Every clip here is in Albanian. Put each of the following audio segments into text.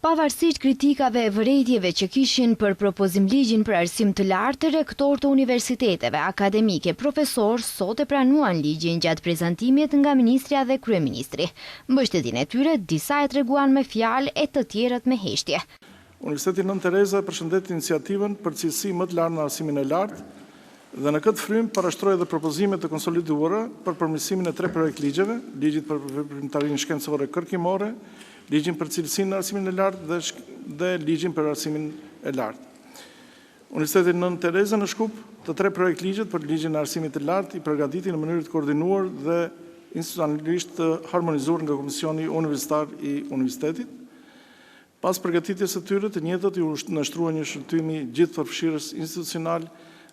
Pavarësisht kritikave e vërejtjeve që kishin për propozim ligjin për arsim të lartë, rektor të universiteteve akademike, profesor, sot e pranuan ligjin gjatë prezantimit nga ministrja dhe kryeministri. Mbështetjen e tyre disa e treguan me fjalë e të tjerët me heshtje. Universiteti Nën Tereza përshëndet iniciativën për cilësi më të lartë në arsimin e lartë dhe në këtë frym parashtroi edhe propozime të konsoliduara për përmirësimin e 3 projekt ligjeve, ligjit për veprimtarinë shkencore kërkimore, ligjin për cilësinë në arsimin e lartë dhe ligjin për arsimin e lartë. Universiteti Nën Tereza në Shkup të 3 projekt ligjet për ligjin e arsimit të lartë i përgatiti në mënyrë të koordinuar dhe institucionalisht të harmonizuar nga Komisioni Universitar i Universitetit. Pas përgatitjes së tyre, të njëjtët u nështrua një shërbimi gjithëpërfshirës institucional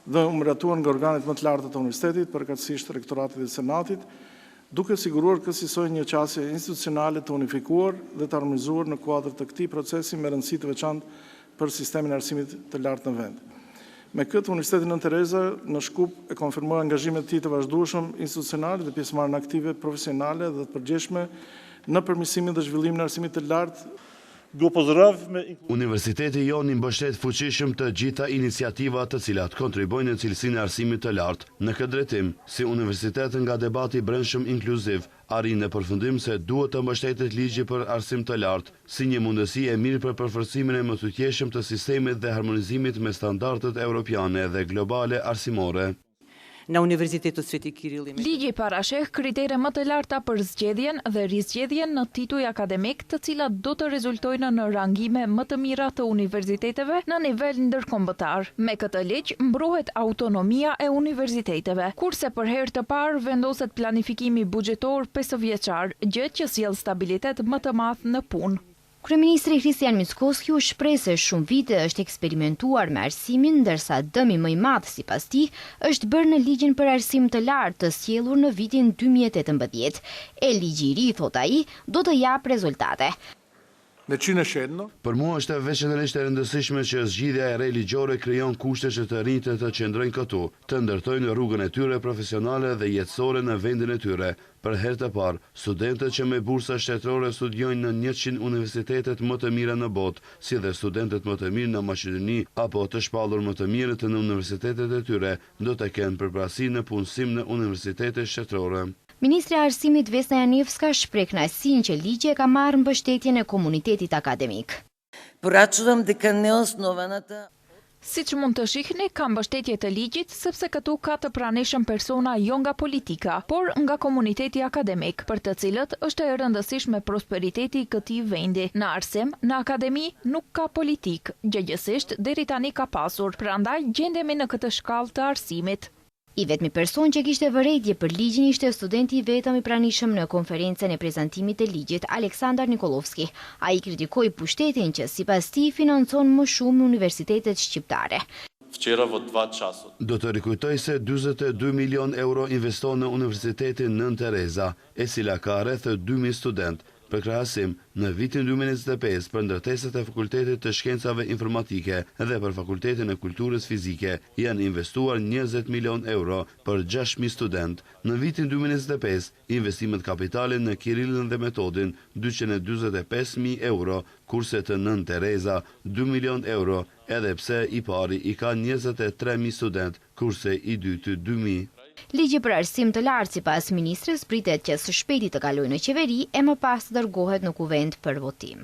dhe u miratuan nga organet më të larta të universitetit, përkatësisht rektoratit dhe senatit, duke siguruar kësaj një qasje institucionale të unifikuar dhe të harmonizuar në kuadër të këtij procesi me rëndësi të veçantë për sistemin e arsimit të lartë në vend. Me këtë, Universiteti Nën Tereza në Shkup e konfirmoi angazhimet e tij të vazhdueshëm institucional dhe pjesëmarrjen aktive profesionale dhe të përgjithshme në përmirësimin dhe zhvillimin e arsimit të lartë. Universiteti jon i mbështet fuqishëm të gjitha iniciativat të cilat kontribojnë në cilësinë e arsimit të lartë. Në këtë drejtim, si universitet nga debati brendshëm inkluziv, arrin në përfundim se duhet të mbështetet ligji për arsim të lartë, si një mundësi e mirë për përforcimin e më sutjeshëm të sistemit dhe harmonizimit me standardet europiane dhe globale arsimore. Në Universitetin Sveti Kirill. Ligji parasheh kritere më të larta për zgjedhjen dhe rizgjedhjen në tituj akademik, të cilat do të rezultojnë në rangime më të mira të universiteteve në nivel ndërkombëtar. Me këtë ligj mbrohet autonomia e universiteteve, kurse për herë të parë vendoset planifikimi buxhetor 5 vjeçar, gjë që sjell stabilitet më të madh në punë. Kryeministri Kristian Mickoski u shpreh se shumë vite është eksperimentuar me arsimin, ndërsa dëmi më i madh sipas tij është bërë në ligjin për arsim të lartë të sjellur në vitin 2018. E ligji i ri, thot ai, do të jap rezultate. Për mua është veçanërisht e rëndësishme që zgjidhja e re ligjore krijon kushte që të rinjtë të qëndrojnë këtu, të ndërtojnë rrugën e tyre profesionale dhe jetësore në vendin e tyre. Për herë të parë, studentët që me bursa shtetërore studiojnë në 100 universitetet më të mira në botë, si dhe studentët më të mirë në Maqedoni apo të shpallur më të mirët në universitetet e tyre, do të kenë përparësi në punësim në universitete shtetërore. Ministrja e Arsimit Vesna Janevska shpreh kënaqësinë që ligji ka marrë mbështetjen e komunitetit akademik. Siç mund të shihni, ka mbështetje të ligjit sepse këtu ka të pranishëm persona jo nga politika, por nga komuniteti akademik, për të cilët është e rëndësishme prosperiteti i këtij vendi. Në arsim, në akademi nuk ka politik, gjëgjësisht deri tani ka pasur, prandaj gjendemi në këtë shkallë të arsimit. I vetmi person që kishte vërejtje për ligjin ishte studenti i vetëm i pranishëm në konferencën e prezantimit të ligjit, Aleksandar Nikolovski. Ai kritikoi pushtetin që sipas tij financon më shumë universitetet shqiptare. Do të rikujtoj se 42 milion euro investon në Universitetin Nën Tereza, e cila ka rreth 2000 studentë. Për krahasim, në vitin 2025 për ndërtesat e Fakultetit të Shkencave Informatike dhe për Fakultetin e Kulturës Fizike janë investuar 20 milion euro për 6.000 studentë. Në vitin 2025, investimet kapitale në Kirillin dhe Metodin 245.000 euro, kurse të Nën Tereza 2 milion euro, edhe pse i pari i ka 23.000 studentë, kurse i dyti 2.000. Ligji për arsim të lartë sipas ministres pritet që së shpejti të kalojë në qeveri e më pas dërgohet në kuvent për votim.